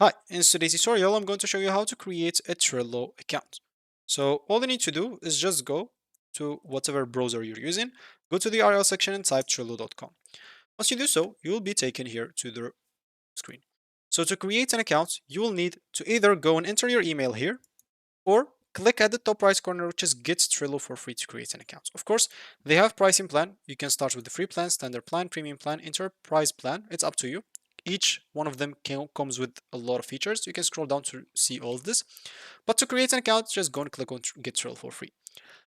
Hi, in today's tutorial, I'm going to show you how to create a Trello account. So all you need to do is just go to whatever browser you're using, go to the URL section and type trello.com. Once you do so, you will be taken here to the screen. So to create an account, you will need to either go and enter your email here or click at the top right corner, which is get Trello for free to create an account. Of course, they have pricing plan. You can start with the free plan, standard plan, premium plan, enterprise plan. It's up to you. Each one of them comes with a lot of features. You can scroll down to see all of this. But to create an account, just go and click on get Trello for free.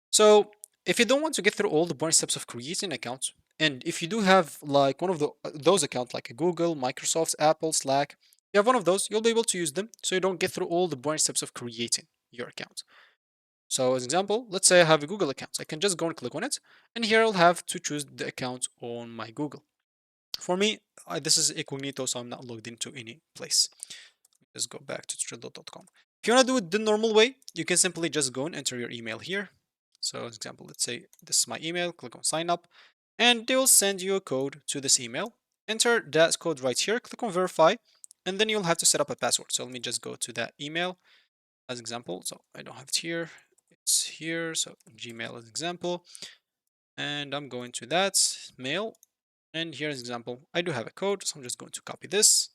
So if you don't want to get through all the boring steps of creating an account, and if you do have like one of those accounts like a Google, Microsoft, Apple, Slack, you have one of those, you'll be able to use them so you don't get through all the boring steps of creating your account. So as an example, let's say I have a Google account. I can just go and click on it, and here I'll have to choose the account on my Google. For me, this is incognito, so I'm not logged into any place. Let's go back to Trello.com. If you want to do it the normal way, you can simply just go and enter your email here. So as an example, let's say this is my email, click on sign up, and they will send you a code to this email. Enter that code right here, click on verify, and then you'll have to set up a password. So let me just go to that email as example. So I don't have it here. It's here. So Gmail as example. And I'm going to that mail. And here as example, I do have a code. So I'm just going to copy this,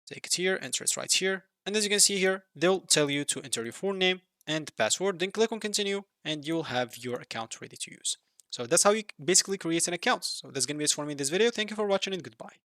take it here, enter it right here. And as you can see here, they'll tell you to enter your full name and password. Then click on continue and you'll have your account ready to use. So that's how you basically create an account. So that's going to be it for me in this video. Thank you for watching and goodbye.